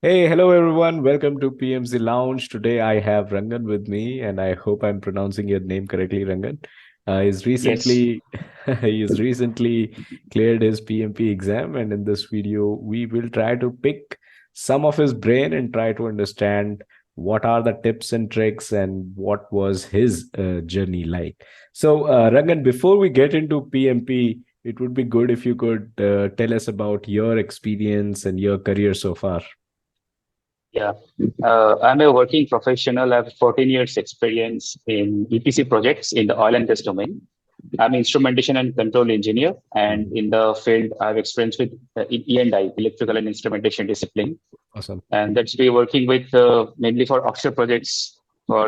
Hey, hello everyone. Welcome to PMC Lounge. Today I have Rangan with me, and I hope I'm pronouncing your name correctly, Rangan. He's Yes. recently he's recently cleared his PMP exam, and in this video we will try to pick some of his brain and try to understand what are the tips and tricks and what was his journey like. So, Rangan, before we get into PMP, it would be good if you could tell us about your experience and your career so far. Yeah. I'm a working professional. I have 14 years experience in EPC projects in the oil and gas domain. I'm instrumentation and control engineer, and Mhm. in the field, I have experience with in E&I, electrical and instrumentation discipline, Awesome. and that's be working with mainly for offshore projects for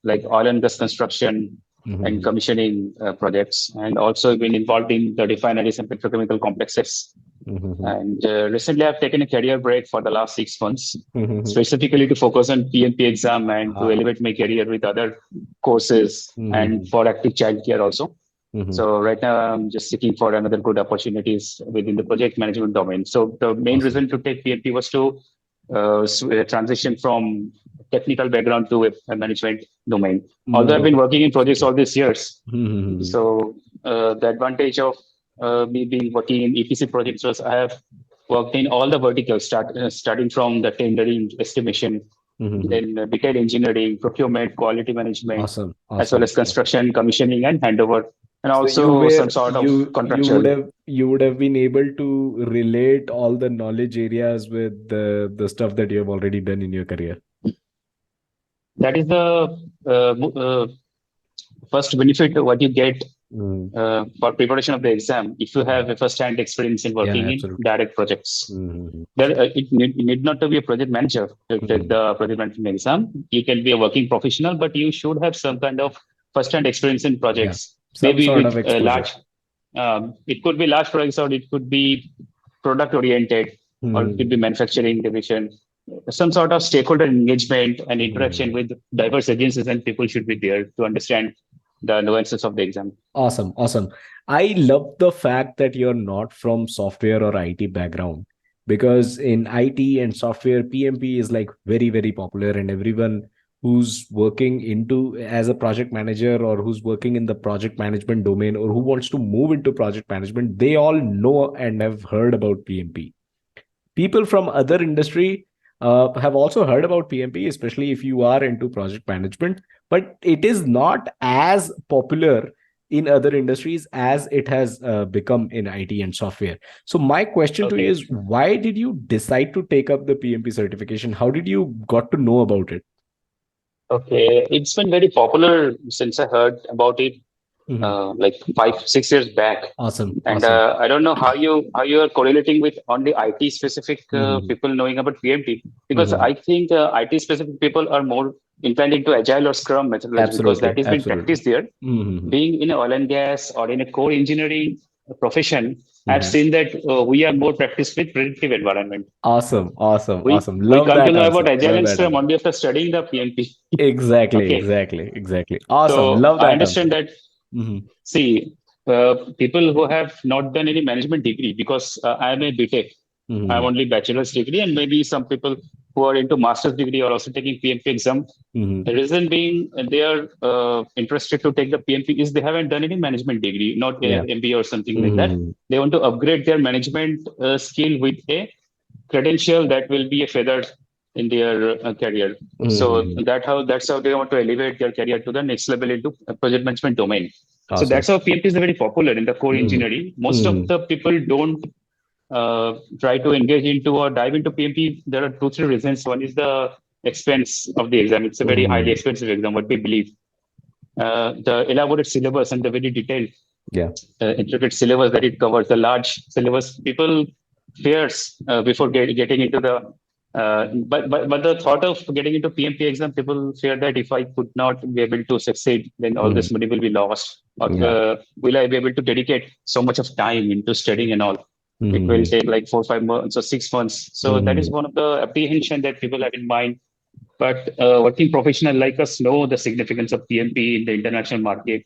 like oil and gas construction and Mhm. commissioning projects, and also been involved in the refineries and petrochemical complexes. Mhm. And recently, I've taken a career break for the last 6 months, Mhm. specifically to focus on PMP exam and to Ah. elevate my career with other courses and Mhm. for active childcare also. Mhm. So right now, I'm just seeking for another good opportunities within the project management domain. So the main Awesome. reason to take PMP was to transition from technical background to a management domain. Although I've More been working in projects exposure. all these years, Mhm. so the advantage of me being working in EPC projects was I have worked in all the verticals, starting from the tendering, estimation, Mhm. then detail engineering, procurement, quality management, Awesome. as well Awesome. as Awesome. construction, commissioning, and handover, and So you also were some sort of you would contractual. have been able to relate all the knowledge areas with the stuff that you have already done in your career. That is the first benefit of what you get Mhm. for preparation of the exam if you have a first-hand experience in Yeah, working in absolutely. direct projects. Mhm. It need not to be a project manager to take Mhm. the project management exam. You can be a working professional, but you should have some kind of first-hand experience in Yeah, projects, some maybe sort with of exposure. large. It could be large projects, or it could be product-oriented, or it could be Mhm. manufacturing division. Some sort of stakeholder engagement and interaction Mhm. with diverse agencies and people should be there to understand the nuances of the exam. Awesome, awesome. I love the fact that you're not from software or IT background because in IT and software, PMP is like very, very popular, and everyone who's working into as a project manager or who's working in the project management domain or who wants to move into project management, they all know and have heard about PMP. People from other industry have also heard about PMP, especially if you are into project management, but it is not as popular in other industries as it has become in IT and software. So my question to you Okay. is, why did you decide to take up the PMP certification? How did you got to know about it? Okay. It's been very popular since I heard about it Mhm. like 5, 6 years back. Awesome, And awesome. I don't know how you are correlating with only IT specific Mhm. people knowing about PMP, because Mhm. I think IT specific people are more inclined into agile or Scrum methodology because Absolutely, that has been absolutely. practiced there. Mhm. Being in oil and gas or in a core engineering profession, I've Mhm. seen that we are more practiced with predictive environment. Awesome, awesome, We awesome. we Love come to that know answer. about agile Love and that Scrum answer. only after studying the PMP. Exactly, Okay, exactly, exactly. Awesome. so Love I that answer. understand that. Hmm. See, people who have not done any management degree, because I am a BTech, I have Hmm. only bachelor's degree, and maybe some people who are into master's degree are also taking PMP exam. Hmm. The reason being they are interested to take the PMP is they haven't done any management degree, not a Yeah. MBA or something like that. Hmm. They want to upgrade their management skill with a credential that will be a feather in their career. So Hmm. that's how they want to elevate their career to the next level into a project management domain. So Awesome. that's how PMP is very popular in the core Hmm. engineering. Most of Hmm. the people don't try to engage into or dive into PMP. There are two, three reasons. One is the expense of the exam. It's a very highly Hmm. expensive exam, what we believe. The elaborate syllabus and the very detailed Yeah. intricate syllabus that it covers, the large syllabus, people fears before getting into the. But the thought of getting into PMP exam, people fear that if I could not be able to succeed, then all Hmm. this money will be lost. Or Yeah. will I be able to dedicate so much of time into studying and all? It will Hmm. take like 4, 5 months or 6 months. So that is Hmm. one of the apprehension that people have in mind. But working professional like us know the significance of PMP in the international market,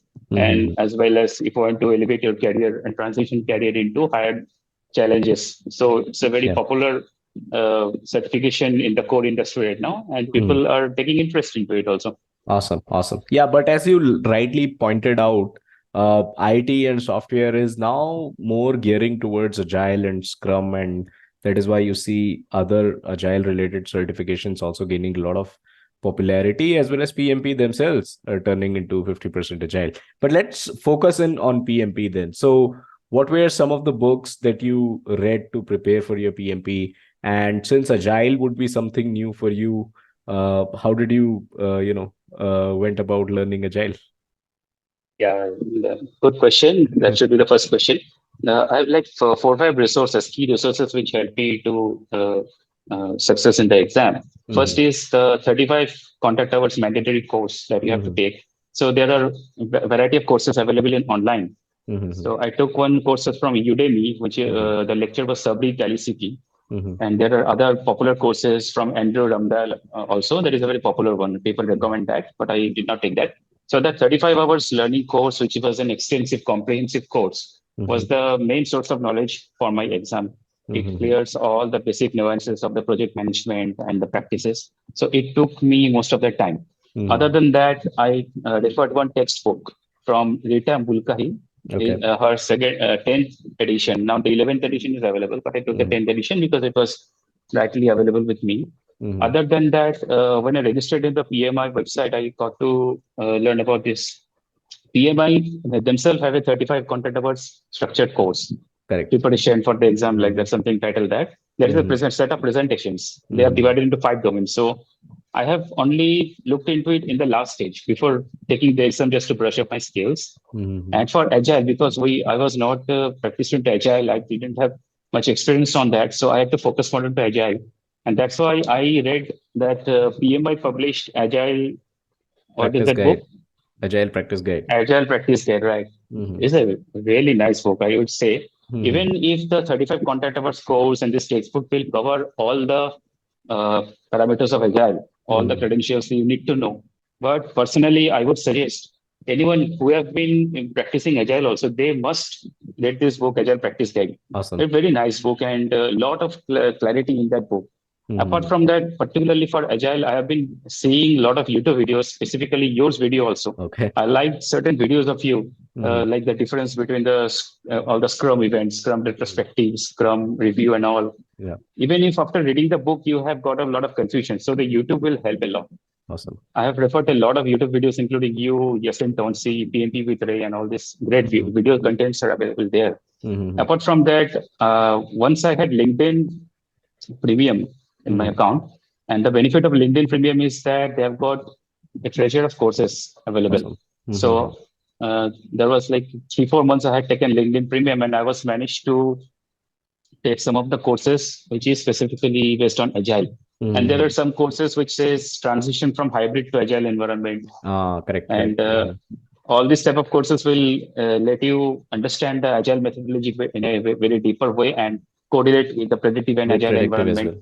and Hmm. as well as if you want to elevate your career and transition career into higher challenges. So it's a very Yeah. popular. certification in the core industry right now, and Mhm. people are taking interest into it also. Awesome, awesome. Yeah, but as you rightly pointed out, IT and software is now more gearing towards agile and scrum, and that is why you see other agile related certifications also gaining a lot of popularity, as well as PMP themselves are turning into 50% agile. But let's focus in on PMP then. So, what were some of the books that you read to prepare for your PMP? And since agile would be something new for you, how did you, went about learning agile? Yeah, good question. That should be the first question. I have like four or five resources, key resources which help me to success in the exam. First Mhm, is the 35 contact hours mandatory course that you have to mhm, take. So there are variety of courses available in online. mhm, So I took one course from Udemy, which mhm, the lecture was Sabri Talicity. mhm, And there are other popular courses from Andrew Ramdal also. That is a very popular one. People recommend that, but I did not take that. So that 35 hours learning course, which was an extensive, comprehensive course, was mhm, the main source of knowledge for my exam. It mhm, clears all the basic nuances of the project management and the practices. So it took me most of the time. Other mhm. than that, I referred one textbook from Rita Mulcahy, Okay. her second 10th edition. Now the 11th edition is available, but I took the Mhm, 10th edition because it was rightly available with me. mhm. Other than that, when I registered in the PMI website, I got to learn about this. PMI themselves have a 35 content hours structured course Correct. preparation for the exam, like Mhm, there's something titled that. There is a mhm, present set of presentations. They are mhm, divided into 5 domains. So I have only looked into it in the last stage before taking the exam just to brush up my skills. mhm. And for agile, because I was not practicing agile, I didn't have much experience on that, so I had to focus more on agile, and that's why I read that PMI published agile. What is Practice that book? guide, agile practice guide. Agile Practice Guide, right? Mhm, It's a really nice book, I would say. mhm, Even if the 35 content hours course and this textbook will cover all the parameters of Agile, all the mhm. credentials you need to know. But personally, I would suggest anyone who have been practicing Agile also, they must read this book, Agile Practice Guide. Awesome. A very nice book and a lot of clarity in that book. Apart Mhm. from that, particularly for Agile, I have been seeing a lot of YouTube videos, specifically yours video also. Okay. I like certain videos of you, Mhm, like the difference between the all the Scrum events, Scrum mhm. retrospective, Scrum review, and all. Yeah. Even if after reading the book you have got a lot of confusion, so the YouTube will help a lot. Awesome. I have referred to a lot of YouTube videos, including you, Yasin Tonsi, PMP with Ray, and all this great Mhm, video contents are available there. mhm, Apart from that, once I had LinkedIn Premium in my mhm. account, and the benefit of LinkedIn Premium is that they have got a treasure of courses available. Awesome. Mhm, So there was like 3 4 months I had taken LinkedIn Premium, and I was managed to take some of the courses which is specifically based on agile. And there are mhm. some courses which says transition from hybrid to agile environment, Ah, correct, and correct. Mhm. all these type of courses will let you understand the agile methodology in a very deeper way and correlate with the predictive and With agile predictive as environment, well.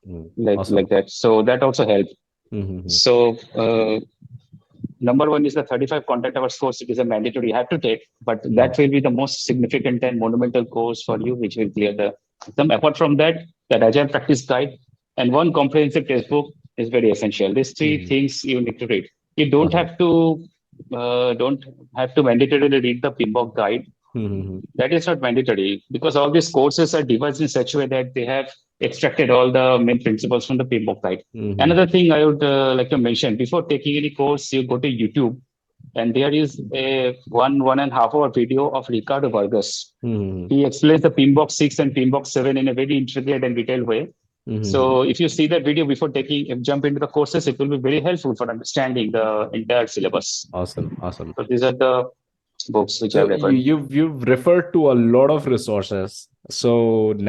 Mm. like Awesome. that. So that also helped. Mhm, So number one is the 35 contact hours course. It is a mandatory you have to take, but that mhm, will be the most significant and monumental course for you, which will clear the exam. Apart from that, that agile practice guide and one comprehensive textbook is very essential. These three mhm. things you need to read. You Awesome. don't have to mandatorily read the PMBOK guide. Mhm, That is not mandatory because all these courses are devised in such a way that they have extracted all the main principles from the PMBOK guide. mhm, Another thing I would like to mention before taking any course, you go to YouTube and there is a 1.5 hour video of Ricardo Vargas. mhm, He explains the PMBOK 6 and PMBOK 7 in a very intricate and detailed way. mhm. So if you see that video before taking jump into the courses, it will be very helpful for understanding the entire syllabus. Awesome, awesome. So these are the books which I have So referred. you've referred to a lot of resources. So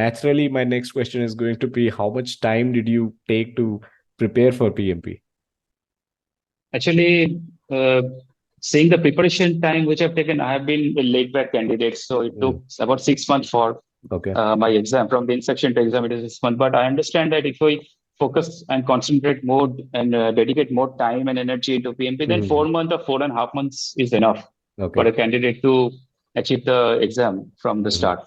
naturally, my next question is going to be how much time did you take to prepare for PMP? Actually, seeing the preparation time which I've taken, I have been a laid back candidate. So it took Mm. about 6 months for Okay. my exam. From the inception to exam, it is 6 months. But I understand that if we focus and concentrate more and dedicate more time and energy into PMP, then Mhm. 4 months or 4.5 months is enough for Okay. a candidate to achieve the exam from the Mhm. start.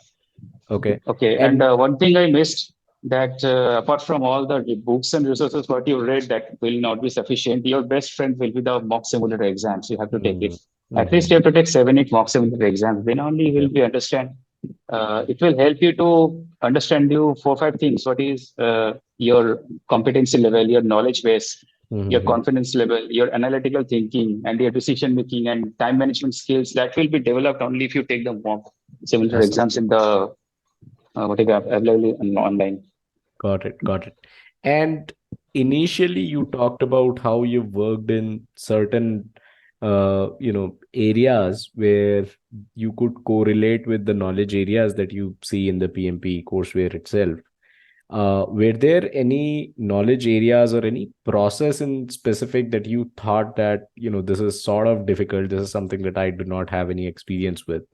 Okay. Okay. And And one thing I missed. that apart from all the books and resources what you read that will not be sufficient, your best friend will be the mock simulator exams. You have to take it. Mm-hmm. At least you have to take 7, 8 mock simulator exams. Then only you will Yep. be understand. It will help you to understand you 4, 5 things. What is your competency level, your knowledge base, your Mm-hmm. confidence level, your analytical thinking, and your decision making and time management skills. That will be developed only if you take the mock simulator exams Absolutely. in the whatever available online. Got it. Got it. And initially, you talked about how you've worked in certain, areas where you could correlate with the knowledge areas that you see in the PMP courseware itself. Were there any knowledge areas or any process in specific that you thought that, this is sort of difficult, this is something that I do not have any experience with?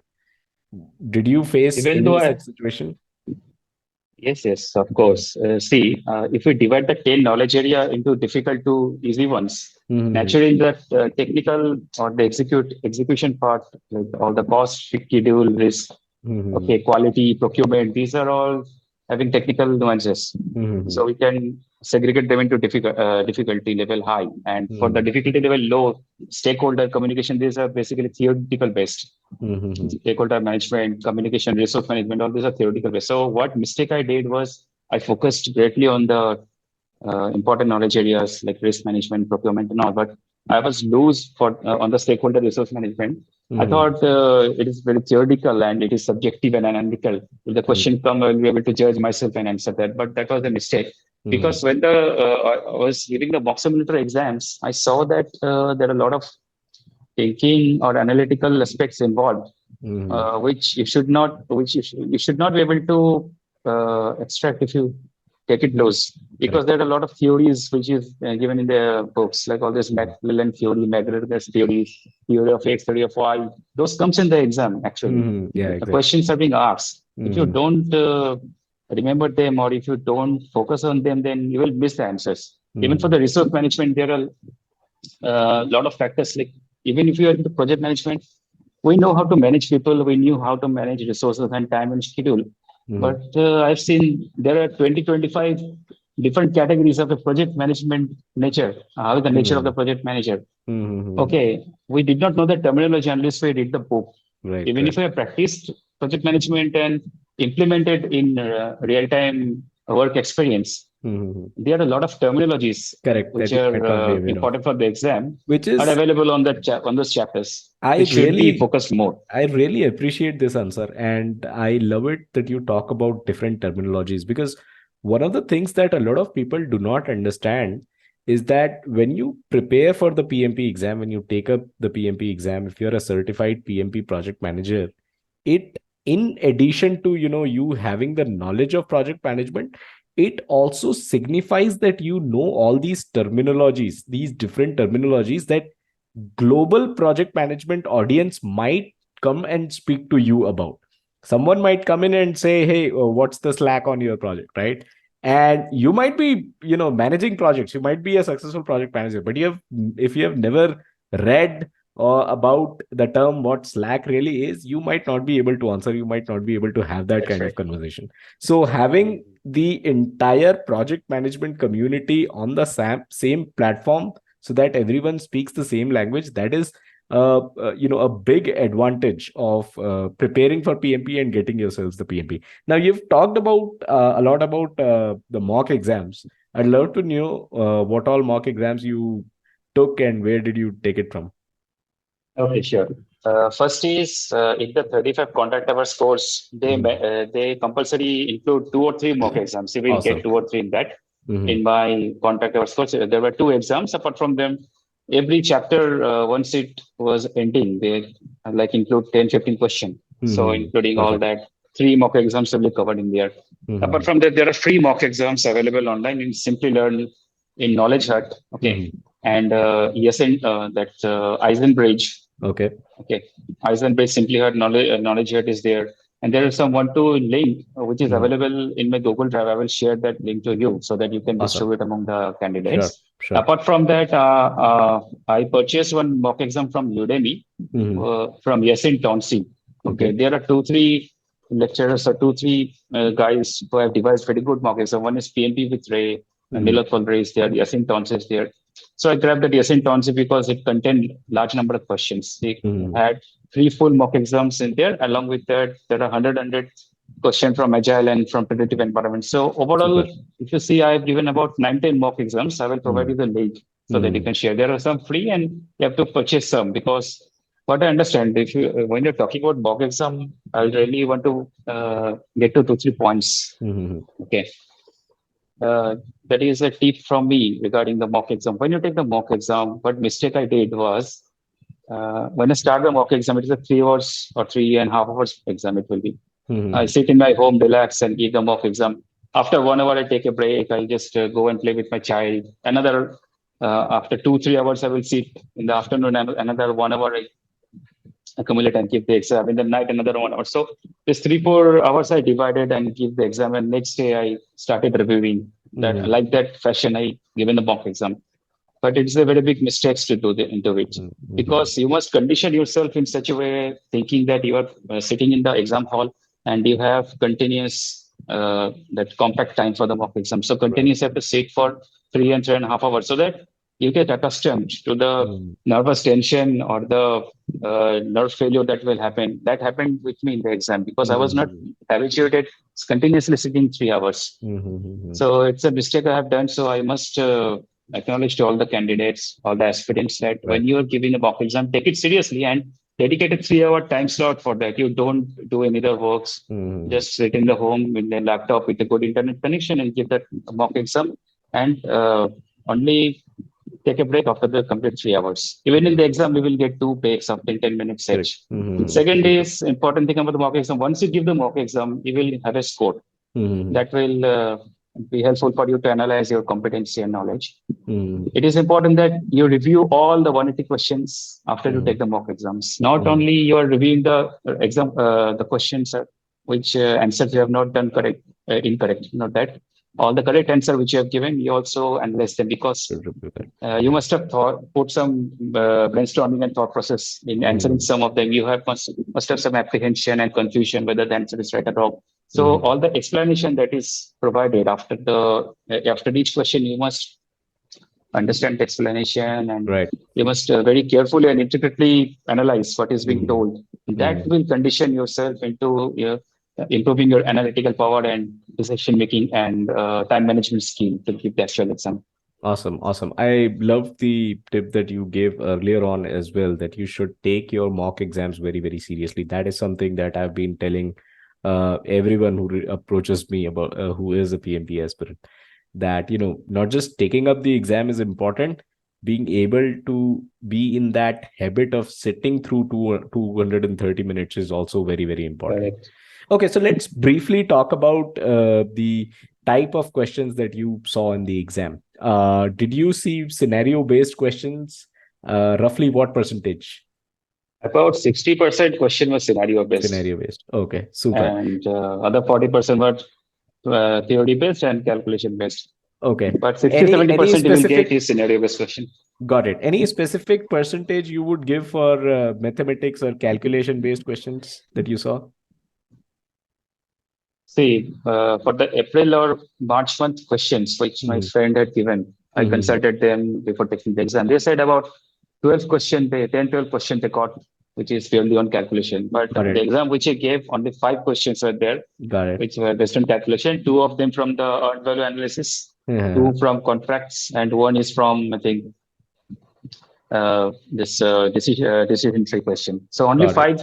Did you face Even though any I such situation? Yes, yes, of course. See, if we divide the 10 knowledge area into difficult to easy ones, Mm-hmm. naturally in the technical or the execution part, like all the cost, schedule, risk, Mm-hmm. okay, quality, procurement, these are all having technical nuances. Mm-hmm. So we can segregate them into difficulty level high. And for the Mm-hmm. difficulty level low, stakeholder communication, these are basically theoretical based. Mm-hmm. Stakeholder management, communication, resource management, all these are theoretical based. So what mistake I did was I focused greatly on the important knowledge areas like risk management, procurement, and all. But I was loose for on the stakeholder resource management. I Mm-hmm. thought it is very theoretical and it is subjective and analytical. If the question come, I will be able to judge myself and answer that. But that was a mistake Mm-hmm. because when I was giving the box simulator exams, I saw that there are a lot of thinking or analytical aspects involved Mm-hmm. which you should not be able to extract if you take it loose because Correct. there are a lot of theories which is given in the books like all this Macmillan theory, McGregor's theory, theory of X, theory of Y. Those comes in the exam actually. Mm-hmm. Yeah, The exactly. questions are being asked. If you Mm-hmm. don't remember them or if you don't focus on them, then you will miss the answers. Even for Mm-hmm. the resource management, there are a lot of factors like even if you are into project management, we know how to manage people, we knew how to manage resources and time and schedule. Mm-hmm. But I've seen there are 20, 25 different categories of the project management nature. How is the nature of Mm-hmm. the project manager? Mm-hmm. Okay, we did not know the terminology unless we read the book. Right, Even if right. we have practiced project management and implemented in real-time work experience, Mm-hmm. there are a lot of terminologies Correct, which that you are might not be aware of. important for the exam Which are is, available on on those chapters, I which should be really, focused more. I really appreciate this answer, and I love it that you talk about different terminologies because one of the things that a lot of people do not understand is that when you prepare for the PMP exam, when you take up the PMP exam, if you're a certified PMP project manager, it, in addition to, you having the knowledge of project management, it also signifies that you know all these terminologies, these different terminologies that global project management audience might come and speak to you about. Someone might come in and say, hey, what's the slack on your project, right? And you might be, managing projects, you might be a successful project manager, but you have, if you have never read about the term what slack really is, you might not be able to answer, you might not be able to have that That's kind of right. conversation. So having the entire project management community on the same platform so that everyone speaks the same language, that is a big advantage of preparing for PMP and getting yourselves the PMP. Now you've talked about a lot about the mock exams. I'd love to know what all mock exams you took and where did you take it from? Okay, sure. First is in the 35 contract hours course, Mhm. they compulsory include 2 or 3 mock exams. You will get Awesome. 2 or 3 in that. Hmm. In my contract hours course, there were 2 exams. Apart from them, every chapter, once it was ending, they like include 10, 15 questions. So Hmm. including all Perfect. that, 3 mock exams will be covered in there. Apart Hmm. from that, there are free mock exams available online in Simply Learn in Knowledge Hut. Okay. Hmm. And yes, and that Eisenbridge. Okay. Okay. Eisenbridge Simply Hut Knowledge Hut is there. And there is some one-to link which is Hmm. available in my Google Drive. I will share that link to you so that you can Awesome. distribute among the Sure. candidates. Sure. Apart from that, I purchased one mock exam from Udemy Hmm. from Yasin Townsend. Okay, Okay. there are 2, 3. lecturers or two, three guys who have devised very good mock exam. One is PMP with Ray, and Mm-hmm. Nilotpal Ray is there, the Yasin is there. So I grabbed the Yasin Tons because it contained large number of questions. They Mm-hmm. had three full mock exams in there. Along with that, there are 100 questions from Agile and from predictive environment. So overall, Super. if you see, I've given about 9, 10 mock exams. I will provide Mm-hmm. you the link so that you Mm-hmm. can share. There are some free and you have to purchase some because what I understand, if you when you're talking about mock exam, I really want to get to two, 3 points. Mm-hmm. Okay. That is a tip from me regarding the mock exam. When you take the mock exam, what mistake I did was when I start the mock exam, it is a 3 hours or 3.5 hours exam. It will be. I Mm-hmm. sit in my home, relax, and give the mock exam. After 1 hour, I take a break. I'll just go and play with my child. After 2, 3 hours, I will sit in the afternoon. And another 1 hour, I accumulate and give the exam. In the night, another 1 hour. So this 3, 4 hours I divided and give the exam. And next day, I started reviewing that. Mm-hmm. Like that fashion, I given the mock exam. But it's a very big mistake to do into it Mm-hmm. because you must condition yourself in such a way, thinking that you are sitting in the exam hall and you have continuous that compact time for the mock exam. So Right. continuous have to sit for 3 and 3.5 hours so that you get accustomed to the Mm-hmm. nervous tension or the nerve failure that will happen. That happened with me in the exam because I was not Mm-hmm. habituated continuously sitting 3 hours. Mm-hmm. So it's a mistake I have done. So I must acknowledge to all the candidates, all the aspirants that Right. when you are giving a mock exam, take it seriously and dedicate a 3 hour time slot for that. You don't do any other works. Mm-hmm. Just sit in the home with the laptop with a good internet connection and give that mock exam. And only take a break after the complete 3 hours. Even in the Right. exam, we will get two breaks of 10 minutes Correct. each. Mm-hmm. Second Super. is important thing about the mock exam. Once you give the mock exam, you will have a score Mm-hmm. that will be helpful for you to analyze your competency and knowledge. Mm-hmm. It is important that you review all the 180 questions after you Mm-hmm. take the mock exams. Not Mm-hmm. only you are reviewing the questions which answers you have not done correct, incorrect. Not that all the correct answer which you have given, you also analyze them because Should review that. you must have put some brainstorming and thought process in answering Mm-hmm. some of them. You must have some apprehension and confusion whether the answer is right or wrong. So Mm-hmm. all the explanation that is provided after each question, you must understand the explanation and Right. you must very carefully and intricately analyze what is being Mm-hmm. told. That Mm-hmm. will condition yourself into improving your analytical power and decision making and time management skill to keep the actual exam. Awesome, awesome. I love the tip that you gave earlier on as well, that you should take your mock exams very, very seriously. That is something that I've been telling everyone who approaches me about who is a PMP aspirant, that, not just taking up the exam is important, being able to be in that habit of sitting through 230 minutes is also very, very important. Correct. Okay, so let's briefly talk about the type of questions that you saw in the exam. Did you see scenario-based questions? Roughly what percentage? About 60% question was scenario based, Scenario-based. Okay, super. and other 40% were theory based and calculation based. Okay. But 60 Any 70% you will get specific, is scenario based question. got it. Any specific percentage you would give for mathematics or calculation-based questions that you saw? See, for the April or March month questions, which my Mm-hmm. friend had given, I Mm-hmm. consulted them before taking the exam. They said about 12 question, 10, 12 question they got, which is purely on calculation. But Got the it. exam which I gave, only 5 questions were there, Got it. which were based on calculation. Two of them from the earned value analysis, Uh-huh. two from contracts, and one is from, I think, this decision tree question. So only Got it. five.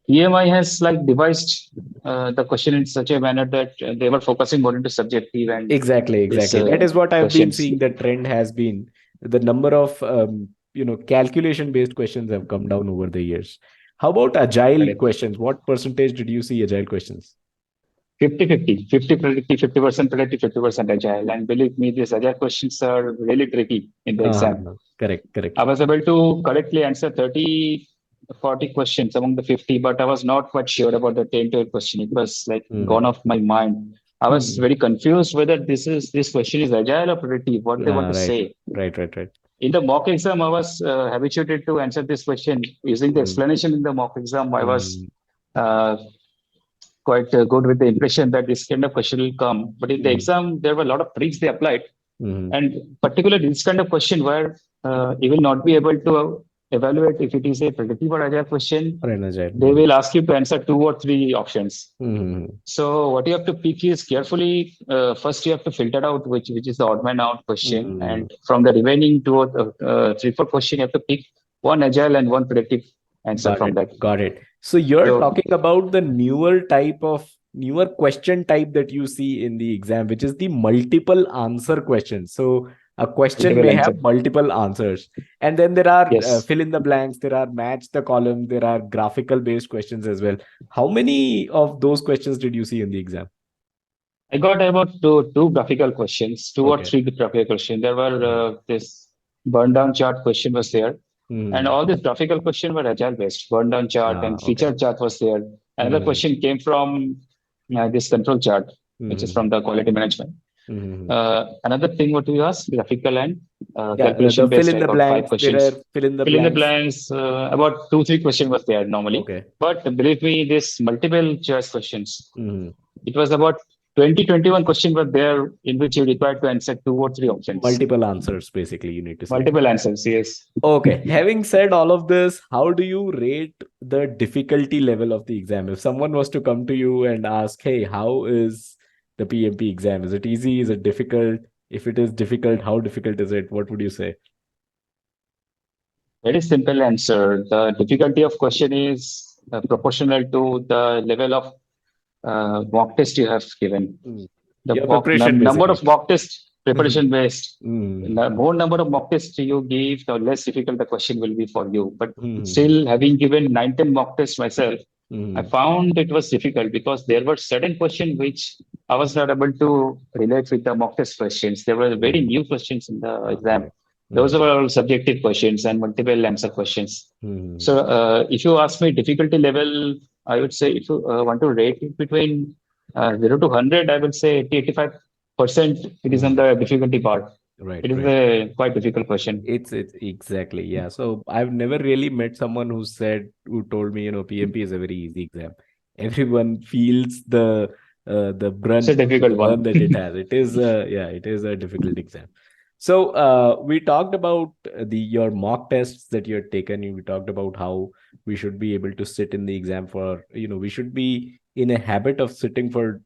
EMI has like devised the question in such a manner that they were focusing more into subjective and Exactly, this exactly. That is what I've been questions. seeing. The trend has been the number of calculation-based questions have come down over the years. How about agile Correct. questions? What percentage did you see agile questions? 50-50, 50 predictive, 50% predictive, 50% agile. And believe me, these agile questions are really tricky in the exam. Correct, correct. I was able to correctly answer 30, 40 questions among the 50, but I was not quite sure about the 10 to 12 question. It was like gone Hmm. off my mind. I was Hmm. very confused whether this question is agile or predictive, what they want to Right, say. right, right, right. In the mock exam, I was habituated to answer this question using the Hmm. explanation in the mock exam. I was Hmm. uh, quite good with the impression that this kind of question will come. But in the Mhm. exam, there were a lot of tricks they applied, Mhm. and particularly this kind of question where you will not be able to evaluate if it is a predictive or agile question. Or agile. They will ask you to answer two or three options. Mhm. So what you have to pick is carefully. First, you have to filter out which is the odd man out question, Mhm. and from the remaining two or three four question, you have to pick one agile and one predictive answer Got from it. that. Got it. So you're So talking about the newer question type that you see in the exam, which is the multiple answer question. So a question multiple may answer. have multiple answers. And then there are Yes, fill in the blanks, there are match the column, there are graphical based questions as well. How many of those questions did you see in the exam? I got about two graphical questions, two or Okay. three graphical questions. There were Mhm. this burn down chart question was there, and Mhm. all these graphical questions were agile based. Burn down chart Ah, and okay. feature chart was there. Another Mhm. question came from this control chart, which is Mhm. from the quality management. Mhm. Another thing what we asked, graphical and Yeah, calculation the fill based, in I the got five blanks, there are questions. fill in the Fill in the blanks. blanks, about two, three questions was there normally. Okay. But believe me, this multiple choice questions, Mhm. it was about 20, 21 questions were there in which you required to answer two or three options. Multiple answers, basically, you need to say. Multiple answers, yes. Okay. Having said all of this, how do you rate the difficulty level of the exam? If someone was to come to you and ask, hey, how is the PMP exam? Is it easy? Is it difficult? If it is difficult, how difficult is it? What would you say? Very simple answer. The difficulty of question is proportional to the level of mock test you have given. Mm. The Your preparation, number basically. of mock test preparation based, Mm. the more number of mock tests you give, the less difficult the question will be for you. But Mm. still, having given 9, 10 mock tests myself, I Mm. found it was difficult because there were certain questions which I was not able to relate with the mock test questions. There were very Mm. new questions in the exam. Correct. Those Mm. were all subjective questions and multiple answer questions. Mm. So, if you ask me difficulty level, I would say if you want to rate it between 0 to 100, I would say 80, 85% it is on Mm. the difficulty part. Right, It is right. a quite difficult question. It's exactly, yeah. So I've never really met someone who told me, PMP is a very easy exam. Everyone feels the It's a brunt, difficult the burn one. that it has. It is yeah, it is a difficult exam. So we talked about the your mock tests that you had taken. We talked about how we should be able to sit in the exam for, we should be in a habit of sitting for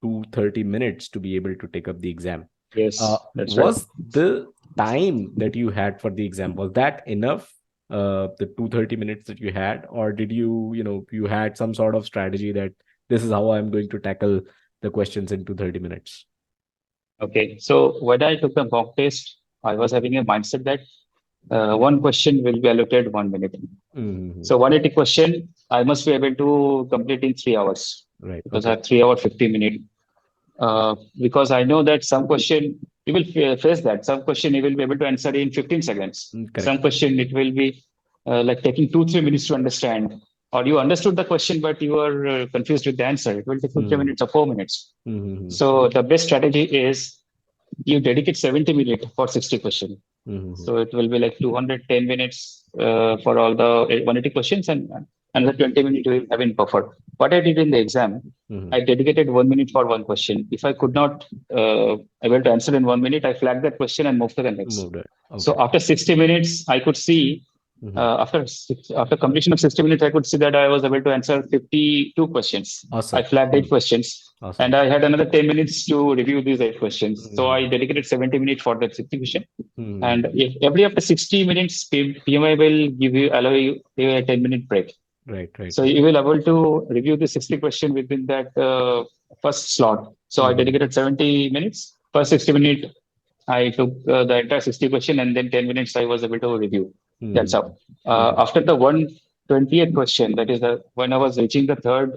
2 30 minutes to be able to take up the exam. Yes, that's right. Was the time that you had for the exam, was that enough, the 230 minutes that you had, or did you had some sort of strategy that this is how I'm going to tackle the questions in 230 minutes? Okay. So when I took the mock test, I was having a mindset that one question will be allocated 1 minute. Mm-hmm. So 180 question, I must be able to complete in 3 hours Right. because I Okay. have 3 hour 50 minute. Because I know that some question you will face that some question you will be able to answer in 15 seconds. Some Correct. question it will be like taking 2, 3 minutes to understand, or you understood the question but you are confused with the answer. It will take two, three Mm-hmm. minutes or 4 minutes. Mm-hmm. So the best strategy is you dedicate 70 minutes for 60 question. Mm-hmm. So it will be like 210 minutes for all the 180 questions, and another 20 minutes you will have in buffer. What I did in the exam, Mm-hmm. I dedicated 1 minute for one question. If I could not able to answer in 1 minute, I flagged that question and moved to the next. Moved it. So Okay. after 60 minutes, I could see Mm-hmm. after completion of 60 minutes, I could see that I was able to answer 52 questions. I Awesome. flagged eight Mm. questions, and Awesome. I had another 10 minutes to review these eight questions. So I Mm-hmm. dedicated 70 minutes for that 60 question. Mm-hmm. And if every after 60 minutes, PMI will allow you a 10-minute break. Right, right, So right. you will able to review the 60 question within that first slot. So I Mm-hmm. dedicated 70 minutes. First 60 minutes, I took the entire 60 question, and then 10 minutes I was able to review. That's Mm-hmm. how. Mm-hmm. After the 120th question, that is the when I was reaching the third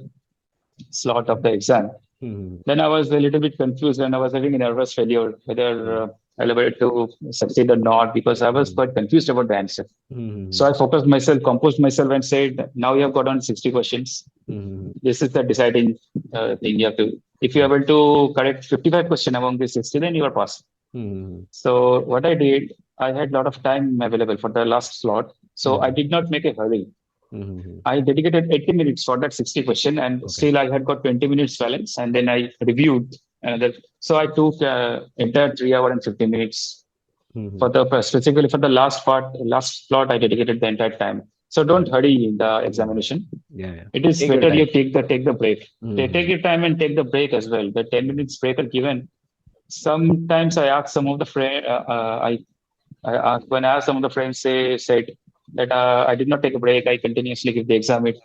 slot of the exam, Mm-hmm. then I was a little bit confused and I was having a nervous failure whether I'll be able to succeed or not because I was Mm-hmm. quite confused about the answer. So Mm-hmm. I focused myself, composed myself, and said, "Now you have got on 60 questions. Mm-hmm. This is the deciding thing you have to. If you are Right. able to correct 55 question among the 60, then you are passed." Mm-hmm. So what I did, I had a lot of time available for the last slot, so I Mm-hmm. did not make a hurry. Mm-hmm. I dedicated 80 minutes for that 60 question, and Okay. still I had got 20 minutes balance. And then I reviewed another. So I took entire 3 hour and 50 minutes Mm-hmm. for the specifically for the last part, last plot. I dedicated the entire time. So don't Right. hurry in the Mm-hmm. examination. Yeah, yeah. It is Take your better you time. take the break. Take Mm-hmm. your time and take the break as well. The 10 minutes break are given. Sometimes I ask some of the friend. When I asked some of the friends, say said that I did not take a break. I continuously give the exam. It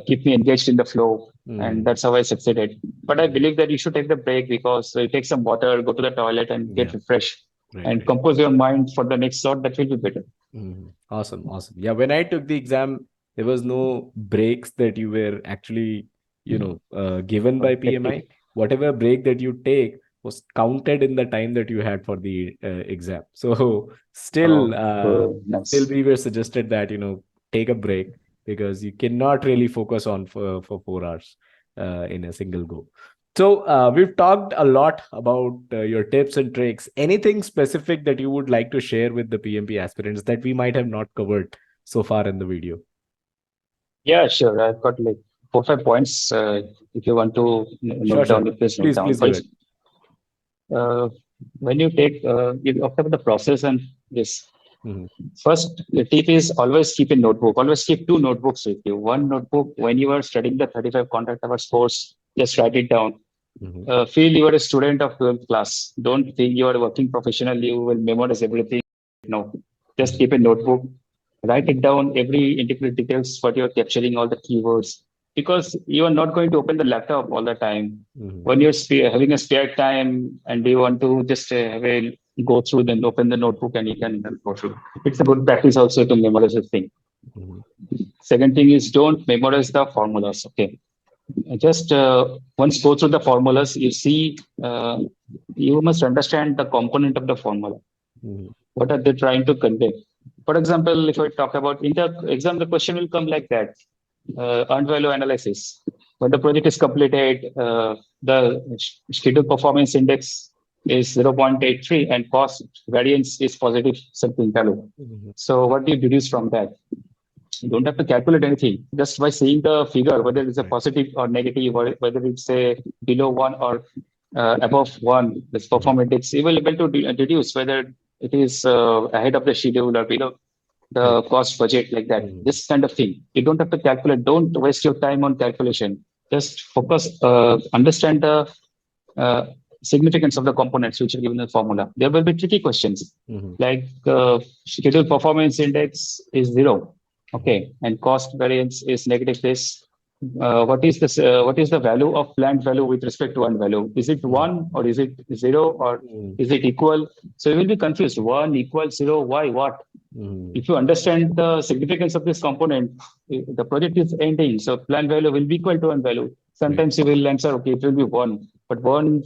keep me engaged in the flow, and Mm-hmm. that's how I succeeded. But I Mm-hmm. believe that you should take the break because take some water, go to the toilet, and get Yeah. refreshed, Right, and right. compose your mind for the next slot. That will be better. Mhm. Awesome, awesome. Yeah, when I took the exam, there was no breaks that you were actually, given by Hectic. PMI. Whatever break that you take was counted in the time that you had for the exam. So Oh, still nice. we were suggested that, take a break because you cannot really focus on for 4 hours in a single go. So we've talked a lot about your tips and tricks. Anything specific that you would like to share with the PMP aspirants that we might have not covered so far in the video? Yeah, sure. I've got like 4 5 points. If you want to Sure, note sure. down, you please note Please, down. please go ahead. Uh, when you take, you after the process and this. Mm-hmm. First, the tip is always keep a notebook. Always keep two notebooks with you. One notebook when you are studying the 35 contact hours course, just write it down. Mm-hmm. Feel you are a student of 12th class. Don't think you are a working professional. You will memorize everything. No, just Mm-hmm. keep a notebook. Write it down, every intricate details, what you're capturing, all the keywords, because you are not going to open the laptop all the time. Mm-hmm. When you're having a spare time and you want to just have a go through, then open the notebook and you can go through. It's a good practice also to memorize the thing. Mm-hmm. Second thing is don't memorize the formulas. Okay, just once go through the formulas, you see, you must understand the component of the formula. Mm-hmm. What are they trying to convey? For example, if I talk about in the exam, the question will come like that: earned value analysis. When the project is completed, the schedule performance index is 0.83 and cost variance is positive something value. Mm-hmm. So what do you deduce from that? You don't have to calculate anything. Just by seeing the figure, whether it's a Right. positive or negative, or whether it's a below one or above one, this Mm-hmm. performance index, you will be able to deduce whether it is ahead of the schedule or below the Correct. cost budget, like that. Mm-hmm. This kind of thing. You don't have to calculate. Don't waste your time on calculation. Just focus, understand the uh, significance of the components which are given in the formula. There will be tricky questions Mm-hmm. like schedule performance index is zero, okay, and cost variance is negative this. What is this? What is the value of planned value with respect to one value? Is it Mm-hmm. one or is it zero or is it equal? So you will be confused. One equals zero. Why? What? Mm-hmm. If you understand the significance of this component, the project is ending, so plan value will be equal to one value. Right. Sometimes you will answer, okay, it will be one, but one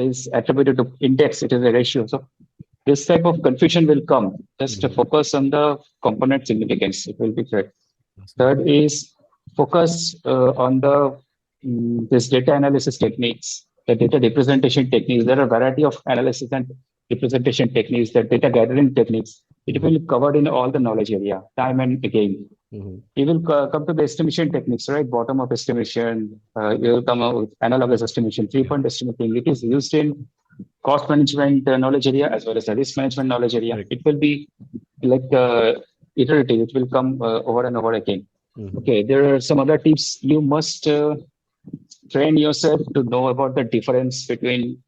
is attributed to index, it is a ratio. So this type of confusion will come. Just to Mm-hmm. focus on the component significance, it will be correct. Awesome. Third is focus on the this data analysis techniques, the data representation techniques. There are a variety of analysis and representation techniques, the data gathering techniques. It Mm-hmm. will be covered in all the knowledge area, time and again. Mm-hmm. You will come to the estimation techniques, right? Bottom up estimation. You will come out with analogous estimation, Yeah. three-point estimating. It is used in cost management knowledge area as well as the risk management knowledge area. Correct. It will be like iterative. It will come over and over again. Mm-hmm. Okay, there are some other tips. You must train yourself to know about the difference between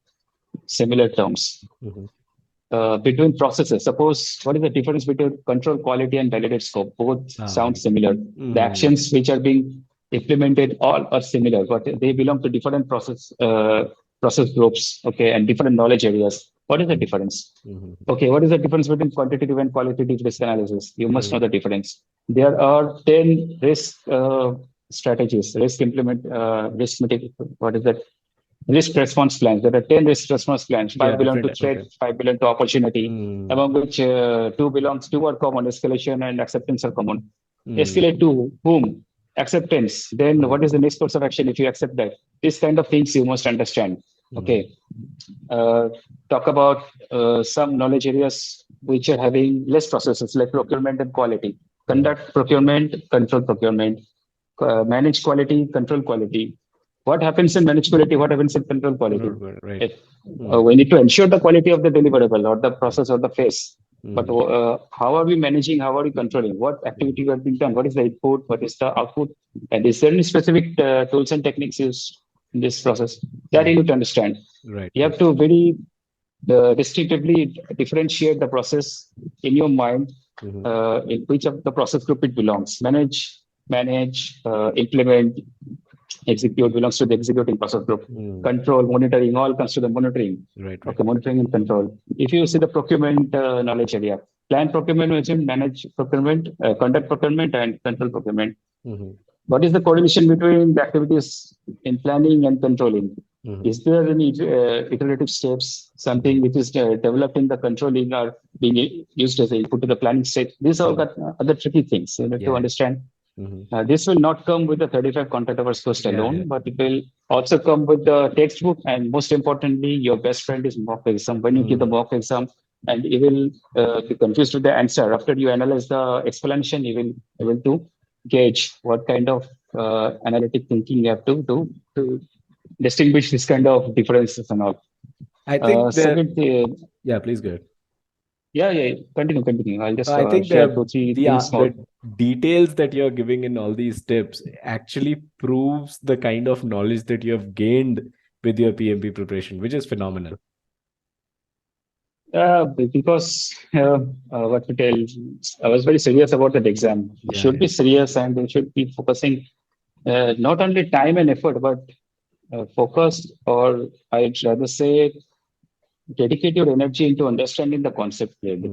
similar terms, Mm-hmm. between processes. Suppose what is the difference between control quality and validate scope? Both Ah, sound right. similar. The Mm-hmm. actions which are being implemented all are similar, but they belong to different process groups, okay, and different knowledge areas. What is the difference? Mm-hmm. Okay, what is the difference between quantitative and qualitative risk analysis? You must know Mm-hmm. the difference. There are 10 risk strategies, risk mitigation, what is that? Risk response plans. There are 10 risk response plans. Yeah, Five belong different. to threat, Okay. five belong to opportunity, Mm-hmm. among which two are common, escalation and acceptance are common. Mm-hmm. Escalate to whom? Acceptance. Then Mm-hmm. what is the next course of action if you accept that? This kind of things you must understand. Mm-hmm. Okay. Uh, talk about some knowledge areas which are having less processes like procurement and quality. conduct procurement, control procurement, manage quality, control quality. What happens in manage quality? What happens in control quality? Right. If we need to ensure the quality of the deliverable or the Right. process or the phase, but how are we managing? How are we controlling? What activity have been done? What is the input? What is the output? And is there any specific tools and techniques used in this process? That you need to understand. Right. You have to very distinctively differentiate the process in your mind in which of the process group it belongs. Implement, execute belongs to the executing process group. Control, monitoring, all comes to the monitoring. Right. Right. Okay, monitoring and control. If you see the procurement knowledge area, plan procurement management, manage procurement, conduct procurement, and control procurement. What is the coordination between the activities in planning and controlling? Is there any iterative steps, something which is developed in the controlling or being used as a input to the planning stage? These are got other tricky things you need to Yeah. understand. This will not come with the 35 contract hours cost Yeah. Yeah. alone, but it will also come with the textbook. And most importantly, your best friend is mock exam. When you give the mock exam, and you will be confused with the answer. After you analyze the explanation, you will able to gauge what kind of analytic thinking you have to do to distinguish this kind of differences and all. I think the Second, Yeah, please go ahead. yeah, continue. I'll just I think share two, three things more. the details that you're giving in all these tips actually proves the kind of knowledge that you have gained with your PMP preparation, which is phenomenal. Because what to tell, I was very serious about that exam. You Yeah. should be serious and you should be focusing not only time and effort, but focused, or I'd rather say, dedicate your energy into understanding the concept clearly.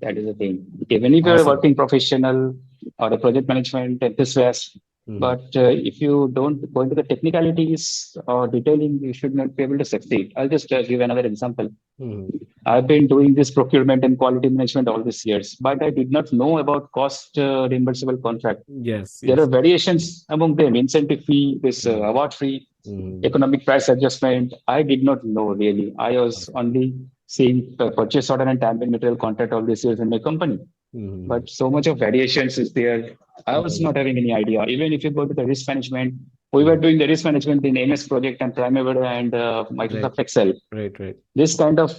That is the thing. Even if you're a Awesome. working professional or a project management enthusiast, but if you don't go into the technicalities or detailing, you should not be able to succeed. I'll just give another example. I've been doing this procurement and quality management all these years, but I did not know about cost reimbursable contract. Yes. There are Yes. variations among them, incentive fee, this Mm. award fee, Mm. economic price adjustment. I did not know really. I was Awesome. only seeing purchase order and time and material contract all these years in my company. Mm. But so much of variations is there. I was Mm. not having any idea. Even if you go to the risk management, we were Mm. doing the risk management in MS Project and Primavera and Right. Microsoft Excel. Right. Right. This kind of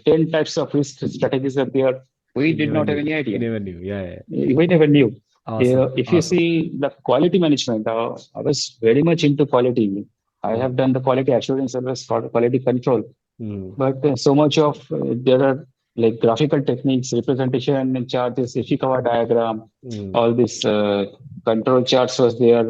10 types of risk strategies are there. We We did never not have knew. any We idea. never knew. Yeah. Yeah. We never knew. Awesome. If you Awesome. see the quality management, I was very much into quality. I have done the quality assurance service for quality control, Mm. but so much of there are like graphical techniques, representation and charts, Ishikawa diagram, Mm. all these control charts was there.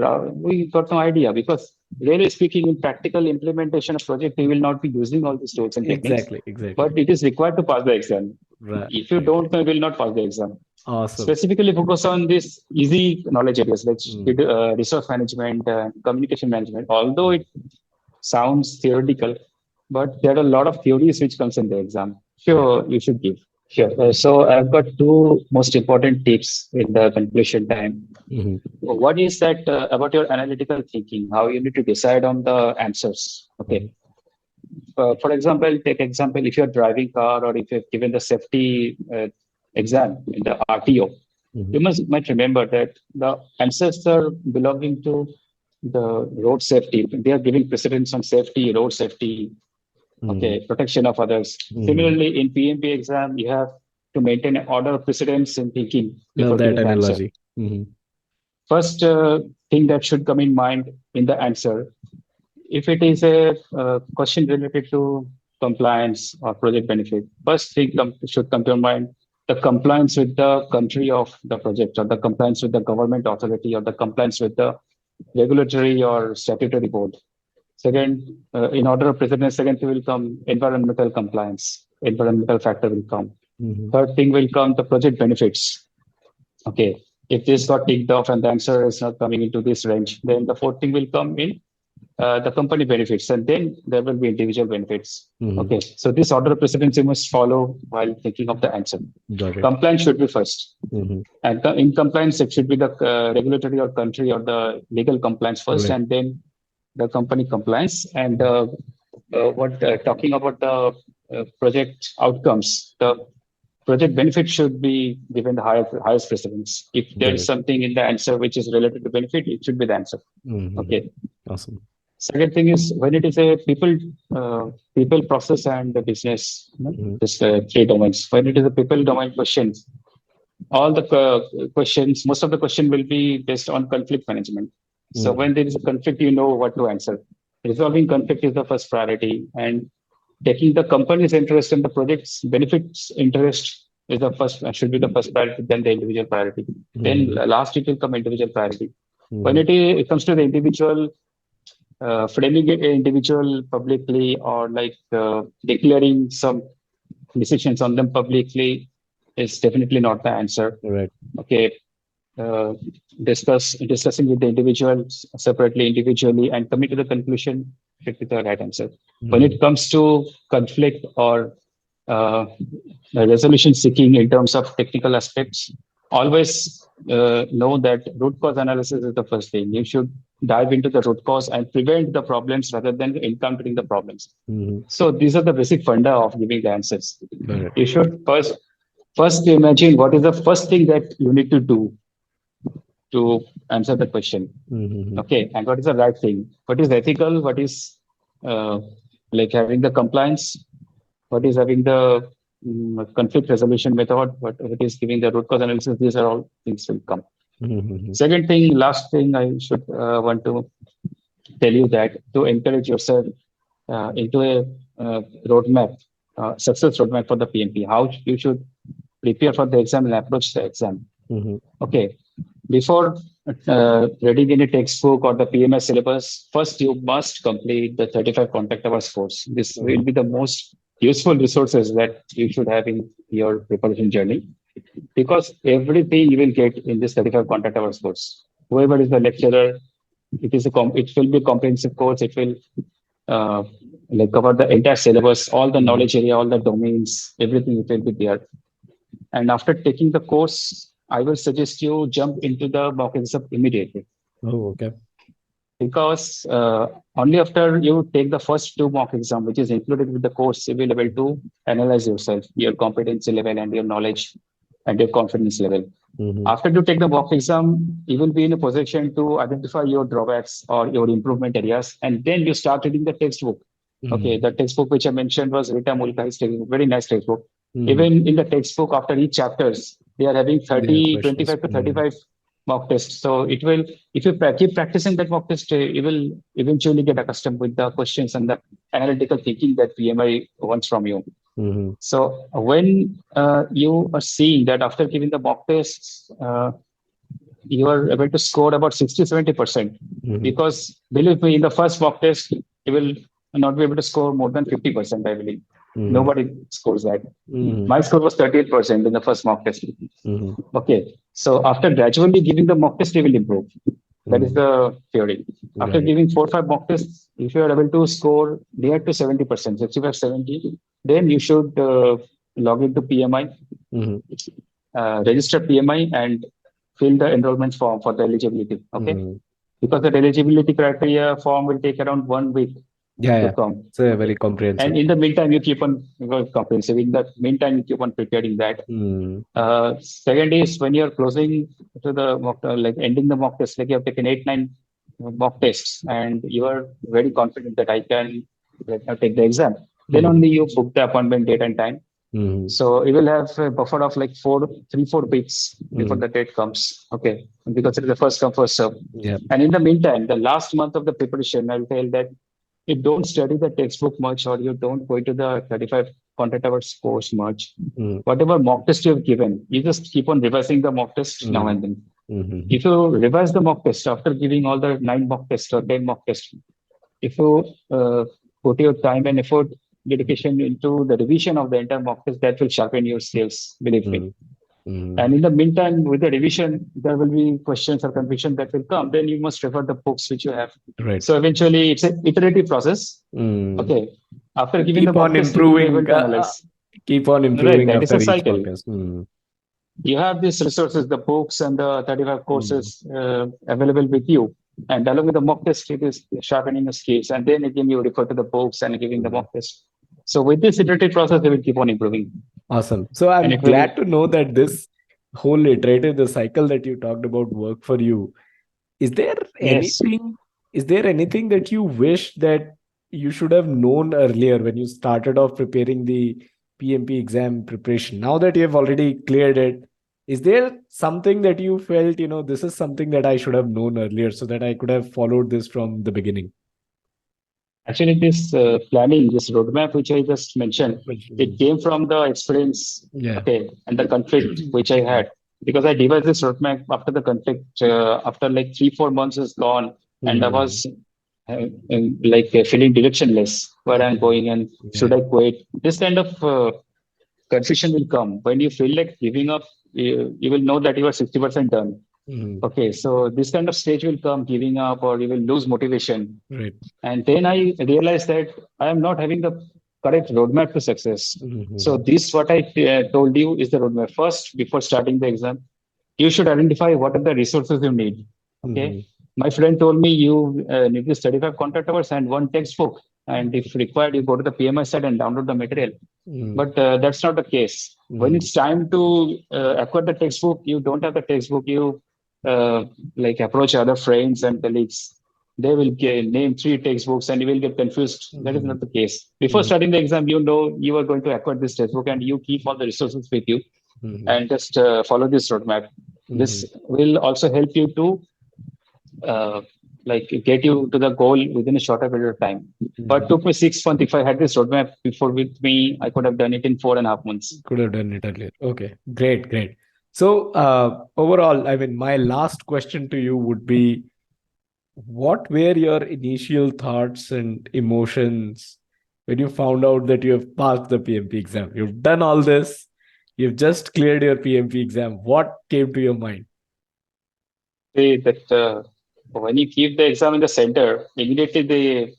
We got no idea because really speaking, in practical implementation of project, we will not be using all these tools and techniques, Exactly. Exactly. but it is required to pass the exam. Right. If you Right. don't know, you will not pass the exam. Awesome. Specifically focus on this easy knowledge areas like Mm. resource management, communication management. Although it sounds theoretical, but there are a lot of theories which comes in the exam. Right. Sure, you should give. Sure. So I've got two most important tips in the conclusion time. Mm-hmm. One is that about your analytical thinking, how you need to decide on the answers. Okay. For example, take example, if you're driving car or if you've given the safety exam in the RTO, you Mm-hmm. might remember that the answers are belonging to the road safety. They are giving precedence on safety, road safety, Mm-hmm. okay, protection of others. Mm-hmm. Similarly, in PMP exam, you have to maintain an order of precedence in thinking Love before that giving the answer. analogy. Mm-hmm. First thing that should come in mind in the answer, if it is a question related to compliance or project benefit, first thing should come to your mind the compliance with the country of the project or the compliance with the government authority or the compliance with the regulatory or statutory board. Second, in order of precedence, second thing will come environmental compliance, environmental factor will come. Mm-hmm. Third thing will come the project benefits. Okay, if this got ticked off and the answer is not coming into this range, then the fourth thing will come in the company benefits, and then there will be individual benefits. Mm-hmm. Okay, so this order of precedence you must follow while thinking of the answer. Got it. Compliance should be first, Mm-hmm. and in compliance it should be the regulatory or country or the legal compliance first, Right. and then the company compliance. And what talking about the project outcomes, the project benefit should be given the highest precedence. If there is Right. something in the answer which is related to benefit, it should be the answer. Mm-hmm. Okay. Awesome. Second thing is when it is a people, process, and the business, Mm-hmm. this three domains. When it is a people domain questions, all the questions, most of the question will be based on conflict management. So Mm-hmm. when there is a conflict, you know what to answer. Resolving conflict is the first priority, and taking the company's interest and the project's benefits interest is the first should be the first priority, then the individual priority. Then Mm-hmm. last it will come individual priority. When Mm-hmm. it comes to the individual, framing it individual publicly or like declaring some decisions on them publicly is definitely not the answer. Right. Okay, uh, discussing with the individuals separately, individually, and coming to the conclusion should be the right answer. When Mm-hmm. it comes to conflict or uh, resolution seeking in terms of technical aspects, always know that root cause analysis is the first thing. You should dive into the root cause and prevent the problems rather than encountering the problems. Mm-hmm. So these are the basic funda of giving the answers. Correct. You should first imagine what is the first thing that you need to do to answer the question. Mm-hmm. Okay, and what is the right thing? What is ethical? What is uh, like having the compliance? What is having the conflict resolution method? What is giving the root cause analysis? These are all things will come. Mm-hmm. Second thing, last thing I should want to tell you that to encourage yourself into a roadmap, success roadmap for the PMP, how you should prepare for the exam and approach the exam. Mm-hmm. Okay, before reading any textbook or the PMS syllabus, first you must complete the 35 contact hours course. This will be the most useful resources that you should have in your preparation journey because everything you will get in this 35 contact hours course. Whoever is the lecturer, it will be a comprehensive course. It will uh, like cover the entire syllabus, all the Mm-hmm. knowledge area, all the domains, everything it will be there. And after taking the course, I will suggest you jump into the mock exam immediately Oh, okay. because only after you take the first two mock exam, which is included with the course, you will be able to analyze yourself, your competency level and your knowledge and your confidence level. Mm-hmm. After you take the mock exam, you will be in a position to identify your drawbacks or your improvement areas, and then you start reading the textbook. Okay, Mm-hmm. the textbook which I mentioned was Rita Mulcahy's textbook, very nice textbook. Mm-hmm. Even in the textbook, after each chapters, they are having They have 30, questions. 25 to Mm-hmm. 35 mock tests. So it will, if you keep practicing that mock test, you will eventually get accustomed with the questions and the analytical thinking that PMI wants from you. Mm-hmm. So when you are seeing that after giving the mock tests, you are able to score about 60, 70%. Mm-hmm. Because believe me, in the first mock test, you will not be able to score more than 50%, I believe. Mm-hmm. Nobody scores that. Mm-hmm. My score was 38% in the first mock test. Mm-hmm. Okay. So after gradually giving the mock test, you will improve. That is Mm-hmm. the theory. After Right. giving 4 or 5 mock tests, if you are able to score near to 70%, 65, 70, then you should log into PMI, Mm-hmm. register PMI, and fill the enrollment form for the eligibility. Okay. Mm-hmm. Because the eligibility criteria form will take around 1 week Yeah, to yeah. come. It's a very Okay. And comprehensive. in the meantime, you keep on comprehensive. In the meantime, you keep on preparing that. Mm-hmm. Second is when you're closing to the mock, like ending the mock test, like you have taken 8, 9 mock tests, and you are very confident that I can take the exam. Then Mm-hmm. only you book the appointment date and time. Mm-hmm. So you will have a buffer of like 3, 4 weeks before Mm-hmm. the date comes. Okay, because it is the first come first serve. Yeah. And in the meantime, the last month of the preparation, I'll tell that you don't study the textbook much or you don't go into the 35 content hours course much. Mm-hmm. Whatever mock test you have given, you just keep on revising the mock test now Mm-hmm. and then. Mm-hmm. If you revise the mock test after giving all the 9 mock tests or 10 mock tests, if you put your time and effort, dedication into the revision of the entire mock test, that will sharpen your skills, believe me. Mm-hmm. And in the meantime, with the revision, there will be questions or confusion that will come. Then you must refer the books which you have. Right. So eventually, it's an iterative process. Mm. Okay. After giving the Keep on mock test, you will be able improving. to analyze. Keep on Right. improving That is after a each cycle. podcast. Mm. You have these resources, the books and the 35 Mm. courses available with you. And along with the mock test, it is sharpening the skills. And then again, you refer to the books and giving the Mm. mock test. So with this iterative process, they will keep on improving. Awesome. So and I'm it will. glad to know that this whole iterative, the cycle that you talked about work for you. Is there Yes. anything, is there anything that you wish that you should have known earlier when you started off preparing the PMP exam preparation? Now that you have already cleared it, is there something that you felt, this is something that I should have known earlier so that I could have followed this from the beginning? Actually, this planning, this roadmap which I just mentioned, it Mhm. came from the experience, Yeah. okay, and the conflict which I had. Because I devised this roadmap after the conflict, after like 3, 4 months is gone, and I Mhm. was feeling directionless where I'm Mhm. going and should Yeah. I quit. This kind of confusion will come when you feel like giving up. You will know that you are 60% done. Mhm. Okay, so this kind of stage will come, giving up, or you will lose motivation. Right. And then I realized that I am not having the correct roadmap to success. So Mhm. this what I told you is the roadmap. First, before starting the exam, you should identify what are the resources you need. Okay. Mhm. My friend told me you need this 35 contact hours and one textbook. And if required, you go to the PMI site and download the material. Mhm. But that's not the case. When Mhm. it's time to acquire the textbook, you don't have the textbook. You approach other friends and colleagues. They will name 3 textbooks and you will get confused. That is Mhm. not the case. Before Mhm. starting the exam, you know you are going to acquire this textbook and you keep all the resources with you Mhm. and just follow this roadmap. This Mhm. will also help you to get you to the goal within a shorter period of time. But Mhm. took me 6 months. If I had this roadmap before with me, I could have done it in 4.5 months. Could have done it earlier. Okay, great, great. So, overall, I mean, my last question to you would be, what were your initial thoughts and emotions when you found out that you have passed the PMP exam? You've done all this, you've just cleared your PMP exam. What came to your mind? Say that when you keep the exam in the center, immediately they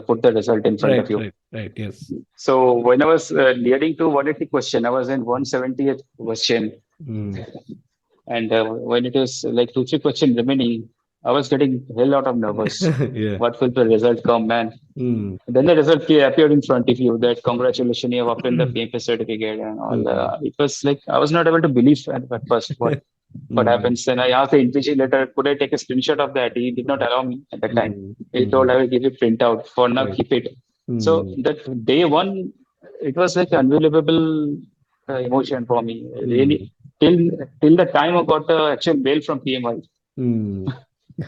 put the result in front of Right, you. right, right. Yes. So when I was nearing to 180 question, I was in 170th question. Mm. And when it is like 2, 3 questions remaining, I was getting a lot of nervous. Yeah. What will the result come, man? Mm. Then the result appeared in front of you that congratulations, you have obtained the PMP certificate and all. Mm. It was like I was not able to believe at first what Mm. happens. Then I asked the invigilator, could I take a screenshot of that? He did not allow me at that time. Mm. He told Mm. I will give you printout for now, Right. keep it. So Mm. that day one, it was like unbelievable emotion for me. Mm. Really, till till the time I got the actual mail from PMI Mm.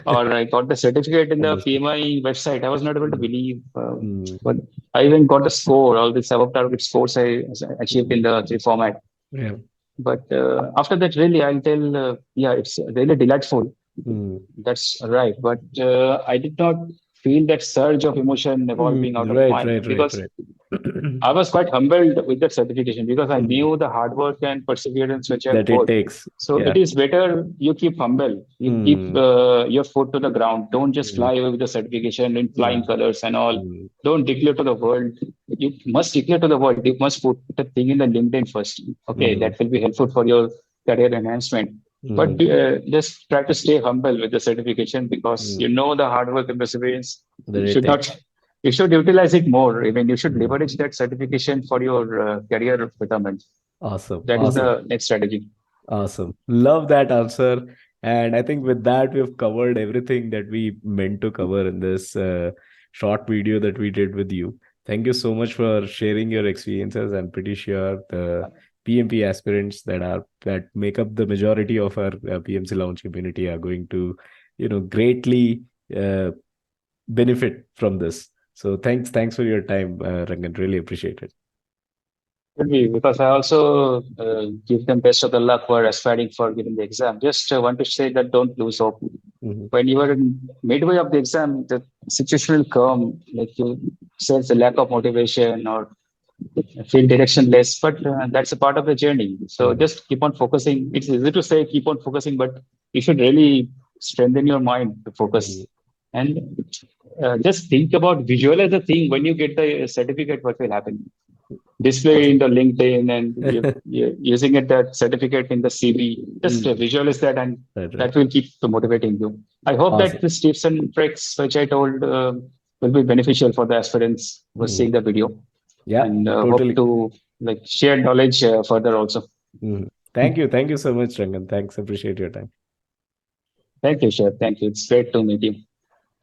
or I got the certificate in the Understood. PMI website, I was not able to Mm. believe. Mm. But I even got the score, all the above target scores I achieved in Mm. the three format. Yeah. But after that, really, I'll tell, yeah, it's really delightful. Mm. That's right. But I did not feel that surge of emotion Mm. evolving out of Right, mine right, right, because right. I was quite humbled with that certification because I Mm. knew the hard work and perseverance which I That it put. takes. So Yeah. it is better you keep humble. You keep Mm. your foot to the ground. Don't just Mm. fly away with the certification in flying Mm. colors and all. Mm. Don't declare to the world. You must declare to the world. You must put the thing in the LinkedIn first. Okay, Mm. that will be helpful for your career enhancement. But Mm. just try to stay humble with the certification because Mm. you know the hard work and perseverance. That You it should not takes. you should utilize it more. I mean, you should Mm. leverage that certification for your career betterment. Awesome. That is Awesome. the next strategy. Awesome. Love that answer. And I think with that, we've covered everything that we meant to cover in this short video that we did with you. Thank you so much for sharing your experiences. I'm pretty sure the PMP aspirants that make up the majority of our PMC Lounge community are going to, greatly uh, benefit from this. So thanks for your time, Rangan. Really appreciate it. Could be because I also give them best of the luck for aspiring for giving the exam. Just want to say that don't lose hope. Mhm. When you are in midway of the exam, the situation will come, like you sense a lack of motivation or feel directionless, but that's a part of the journey. So Mhm. just keep on focusing. It's easy to say keep on focusing, but you should really strengthen your mind to Mhm. focus. And just think about visualize the thing when you get the certificate, what will happen. Display in Awesome. the LinkedIn and you're using it that certificate in the CV. Just Mm. visualize that and Right, right. that will keep motivating you. I hope that Awesome. the tips and tricks which I told will be beneficial for the aspirants who are Mhm. seeing the video Yeah, and hope totally. to. like shared knowledge further also. Mhm. Thank you so much, Rangan. Thanks, appreciate your time. Thank you, sure. Thank you. It's great to meet you.